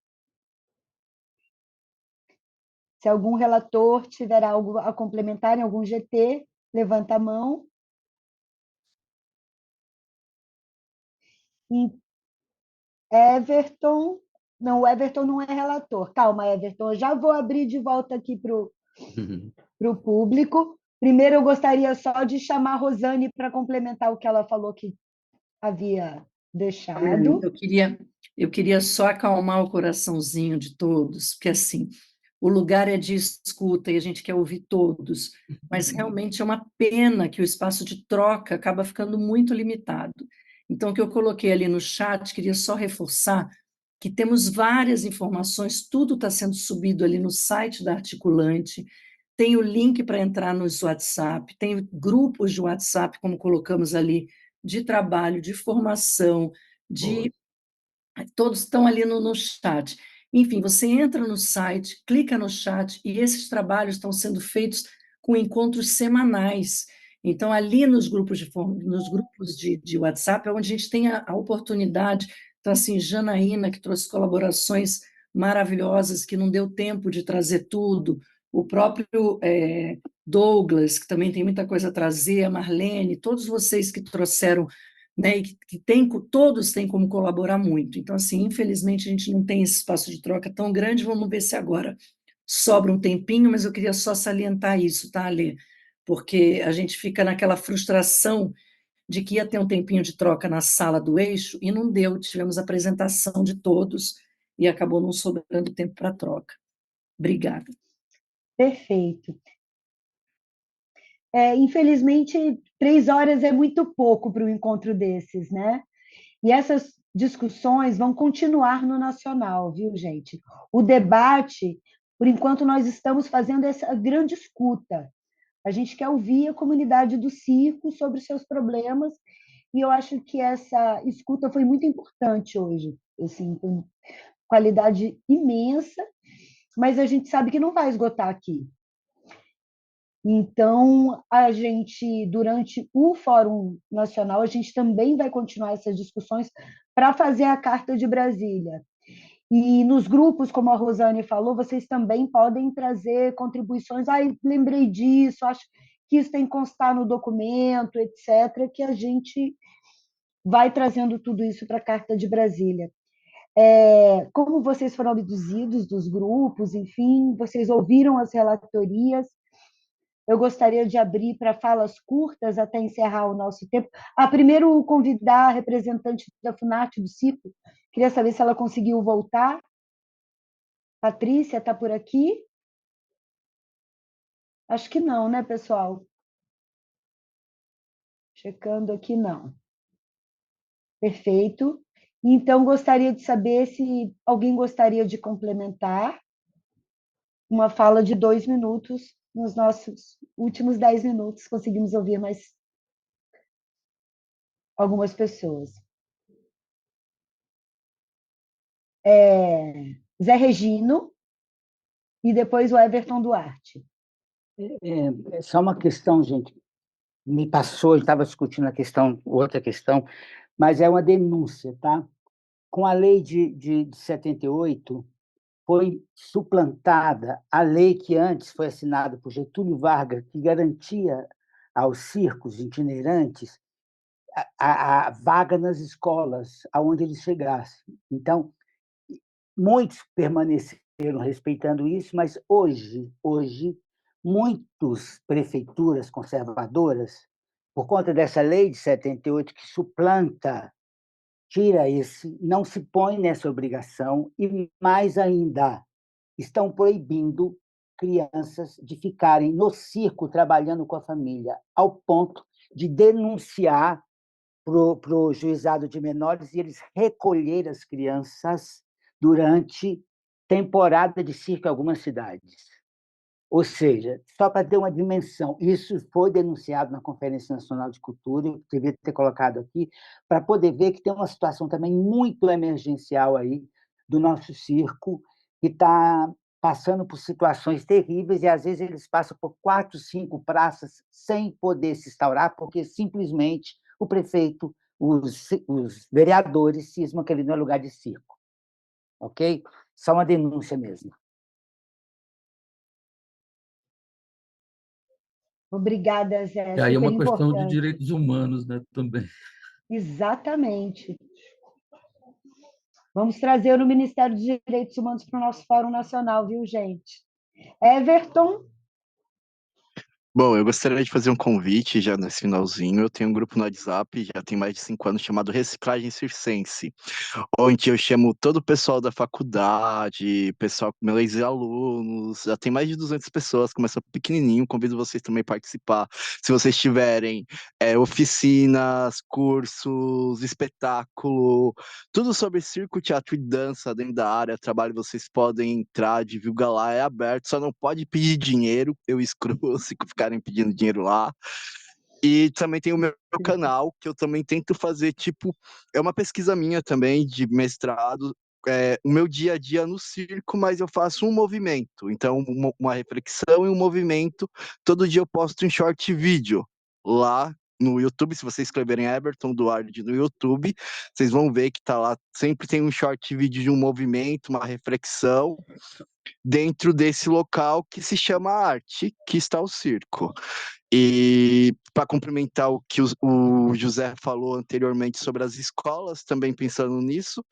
Se algum relator tiver algo a complementar em algum GT, levanta a mão. E Everton, não, o Everton não é relator. Calma, Everton, eu já vou abrir de volta aqui para o público. Primeiro, eu gostaria só de chamar a Rosane para complementar o que ela falou que havia deixado. Eu queria só acalmar o coraçãozinho de todos, porque assim, o lugar é de escuta e a gente quer ouvir todos, mas realmente é uma pena que o espaço de troca acaba ficando muito limitado. Então, o que eu coloquei ali no chat, queria só reforçar que temos várias informações, tudo está sendo subido ali no site da Articulante, tem o link para entrar nos WhatsApp, tem grupos de WhatsApp, como colocamos ali, de trabalho, de formação, Boa. de todos estão ali no chat. Enfim, você entra no site, clica no chat, e esses trabalhos estão sendo feitos com encontros semanais. Então, ali nos grupos de WhatsApp, é onde a gente tem a oportunidade. Então, assim, Janaína, que trouxe colaborações maravilhosas, que não deu tempo de trazer tudo, o próprio Douglas, que também tem muita coisa a trazer, a Marlene, todos vocês que trouxeram, né, e que todos têm como colaborar muito. Então, assim, infelizmente, a gente não tem esse espaço de troca tão grande. Vamos ver se agora sobra um tempinho, mas eu queria só salientar isso, tá, Alê? Porque a gente fica naquela frustração de que ia ter um tempinho de troca na sala do eixo e não deu. Tivemos a apresentação de todos e acabou não sobrando tempo para troca. Obrigada. Perfeito. Infelizmente, 3 horas é muito pouco para um encontro desses, né? E essas discussões vão continuar no Nacional, viu, gente? O debate, por enquanto, nós estamos fazendo essa grande escuta. A gente quer ouvir a comunidade do circo sobre os seus problemas, e eu acho que essa escuta foi muito importante hoje, assim, com qualidade imensa, mas a gente sabe que não vai esgotar aqui. Então, a gente, durante o Fórum Nacional, a gente também vai continuar essas discussões para fazer a Carta de Brasília. E nos grupos, como a Rosane falou, vocês também podem trazer contribuições. Lembrei disso, acho que isso tem que constar no documento, etc., que a gente vai trazendo tudo isso para a Carta de Brasília. Como vocês foram abduzidos dos grupos, enfim, vocês ouviram as relatorias. Eu gostaria de abrir para falas curtas até encerrar o nosso tempo. Primeiro, convidar a representante da Funarte do Circo. Queria saber se ela conseguiu voltar. Patrícia, está por aqui? Acho que não, né, pessoal? Checando aqui, não. Perfeito. Então, gostaria de saber se alguém gostaria de complementar uma fala de 2 minutos. Nos nossos últimos 10 minutos, conseguimos ouvir mais algumas pessoas. Zé Regino e depois o Everton Duarte. Só uma questão, gente. Me passou, eu estava discutindo a questão, outra questão, mas é uma denúncia, tá? Com a lei de 78, foi suplantada a lei que antes foi assinada por Getúlio Vargas, que garantia aos circos itinerantes a vaga nas escolas, aonde eles chegassem. Então, muitos permaneceram respeitando isso, mas hoje, muitas prefeituras conservadoras, por conta dessa lei de 78 que suplanta, tira esse, não se põe nessa obrigação e, mais ainda, estão proibindo crianças de ficarem no circo trabalhando com a família, ao ponto de denunciar para o juizado de menores e eles recolher as crianças durante temporada de circo em algumas cidades. Ou seja, só para ter uma dimensão, isso foi denunciado na Conferência Nacional de Cultura, eu devia ter colocado aqui, para poder ver que tem uma situação também muito emergencial aí do nosso circo, que está passando por situações terríveis e, às vezes, eles passam por 4, 5 praças sem poder se instaurar, porque simplesmente o prefeito, os vereadores cismam que ele não é lugar de circo. Ok? Só uma denúncia mesmo. Obrigada, Zé. E aí é Super uma questão de importante. direitos humanos, né, também. Exatamente. Vamos trazer o Ministério dos Direitos Humanos para o nosso Fórum Nacional, viu, gente? Everton? Bom, eu gostaria de fazer um convite já nesse finalzinho. Eu tenho um grupo no WhatsApp, já tem mais de 5 anos, chamado Reciclagem Circense, onde eu chamo todo o pessoal da faculdade, pessoal, meus ex-alunos, já tem mais de 200 pessoas, começou pequenininho, convido vocês também a participar. Se vocês tiverem oficinas, cursos, espetáculo, tudo sobre circo, teatro e dança dentro da área, trabalho, vocês podem entrar, divulga lá, é aberto, só não pode pedir dinheiro, eu excluo se ficarem pedindo dinheiro lá. E também tem o meu canal, que eu também tento fazer, tipo, é uma pesquisa minha também, de mestrado, o meu dia a dia no circo, mas eu faço um movimento, então uma reflexão e um movimento, todo dia eu posto um short vídeo lá no YouTube, se vocês escreverem Everton Duarte no YouTube, vocês vão ver que tá lá, sempre tem um short vídeo de um movimento, uma reflexão, dentro desse local que se chama arte, que está o circo. E para complementar o que o José falou anteriormente sobre as escolas, também pensando nisso,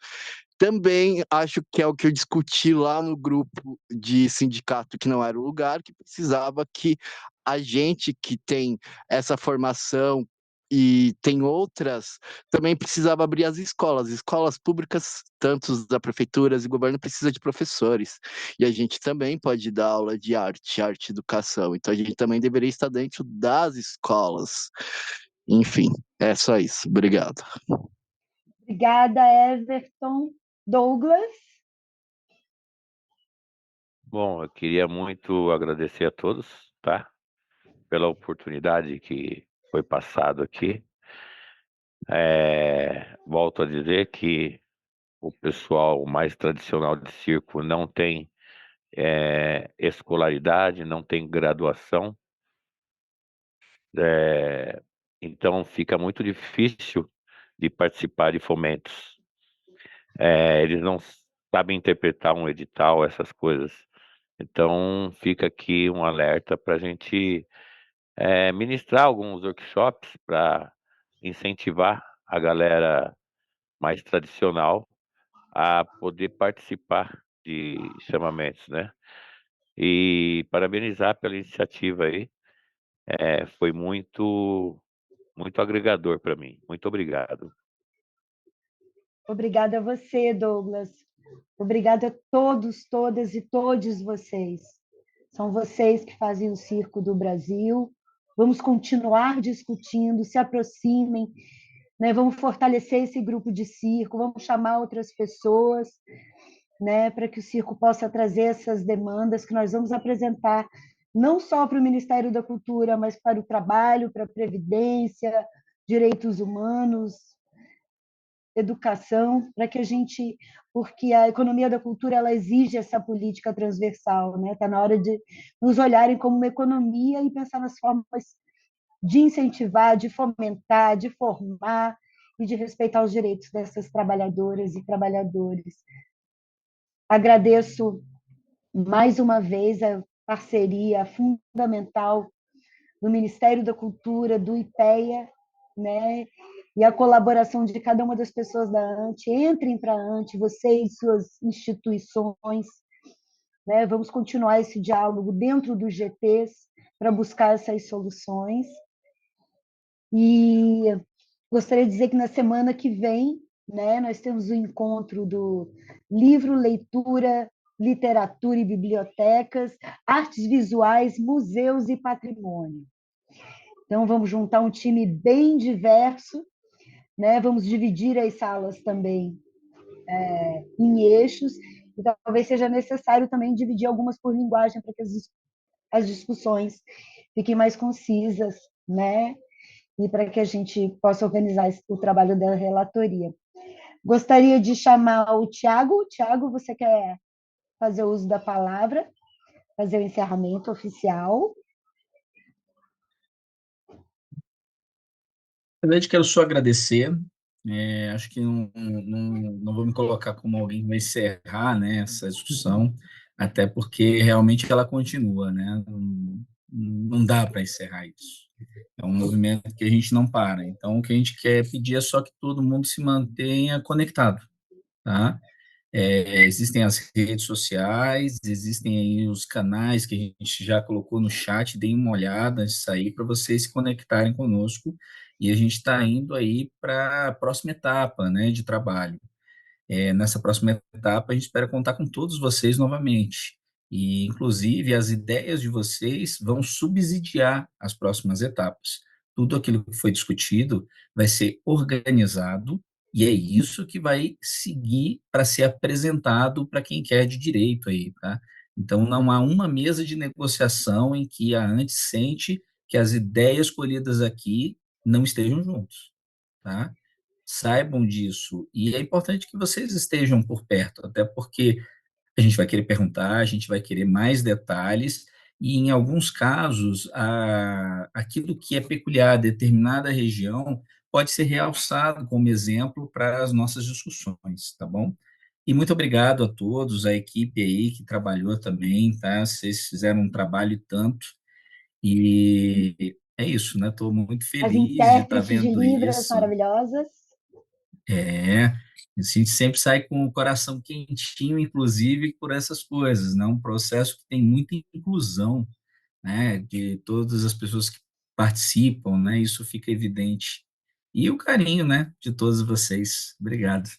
também acho que é o que eu discuti lá no grupo de sindicato, que não era o lugar, que precisava que a gente que tem essa formação e tem outras, também precisava abrir as escolas públicas, tanto da prefeituras e governo, precisa de professores, e a gente também pode dar aula de arte e educação, então a gente também deveria estar dentro das escolas. Enfim, é só isso, obrigado. Obrigada, Everton. Douglas? Bom, eu queria muito agradecer a todos, tá? Pela oportunidade que foi passado aqui. Volto a dizer que o pessoal mais tradicional de circo não tem escolaridade, não tem graduação, então fica muito difícil de participar de fomentos. Eles não sabem interpretar um edital, essas coisas. Então fica aqui um alerta para a gente ministrar alguns workshops para incentivar a galera mais tradicional a poder participar de chamamentos, né? E parabenizar pela iniciativa aí. Foi muito, muito agregador para mim. Muito obrigado. Obrigada a você, Douglas. Obrigada a todos, todas e todos vocês. São vocês que fazem o circo do Brasil. Vamos continuar discutindo, se aproximem, né? Vamos fortalecer esse grupo de circo, vamos chamar outras pessoas, né, para que o circo possa trazer essas demandas que nós vamos apresentar não só para o Ministério da Cultura, mas para o trabalho, para a previdência, direitos humanos, educação, para que a gente, porque a economia da cultura ela exige essa política transversal, né? Está na hora de nos olharem como uma economia e pensar nas formas de incentivar, de fomentar, de formar e de respeitar os direitos dessas trabalhadoras e trabalhadores. Agradeço mais uma vez a parceria fundamental do Ministério da Cultura, do IPEA, né? e a colaboração de cada uma das pessoas da ANT. Entrem para a ANT, você e suas instituições, né? Vamos continuar esse diálogo dentro dos GTs para buscar essas soluções. E gostaria de dizer que na semana que vem, né, nós temos o encontro do livro, leitura, literatura e bibliotecas, artes visuais, museus e patrimônio. Então, vamos juntar um time bem diverso, né? Vamos dividir as salas também em eixos, e talvez seja necessário também dividir algumas por linguagem para que as discussões fiquem mais concisas, né? E para que a gente possa organizar o trabalho da relatoria. Gostaria de chamar o Tiago. Tiago, você quer fazer uso da palavra, fazer o encerramento oficial? Na verdade, quero só agradecer. Acho que não vou me colocar como alguém que vai encerrar, né, essa discussão, até porque realmente ela continua, né? Não dá para encerrar isso. É um movimento que a gente não para. Então, o que a gente quer pedir é só que todo mundo se mantenha conectado, tá? Existem as redes sociais, existem aí os canais que a gente já colocou no chat, deem uma olhada nisso aí para vocês se conectarem conosco, e a gente está indo aí para a próxima etapa, né, de trabalho. Nessa próxima etapa, a gente espera contar com todos vocês novamente. E, inclusive, as ideias de vocês vão subsidiar as próximas etapas. Tudo aquilo que foi discutido vai ser organizado e é isso que vai seguir para ser apresentado para quem quer de direito aí, tá? Então, não há uma mesa de negociação em que a ANTE sente que as ideias colhidas aqui não estejam juntos, tá? Saibam disso. E é importante que vocês estejam por perto, até porque a gente vai querer perguntar, a gente vai querer mais detalhes, e em alguns casos, aquilo que é peculiar a determinada região pode ser realçado como exemplo para as nossas discussões, tá bom? E muito obrigado a todos, a equipe aí que trabalhou também, tá? Vocês fizeram um trabalho e tanto, e é isso, né? Estou muito As feliz de estar intérpretes de vendo Libras isso. maravilhosas. A gente sempre sai com o coração quentinho, inclusive por essas coisas, né? Um processo que tem muita inclusão, né? De todas as pessoas que participam, né? Isso fica evidente. E o carinho, né? De todos vocês. Obrigado.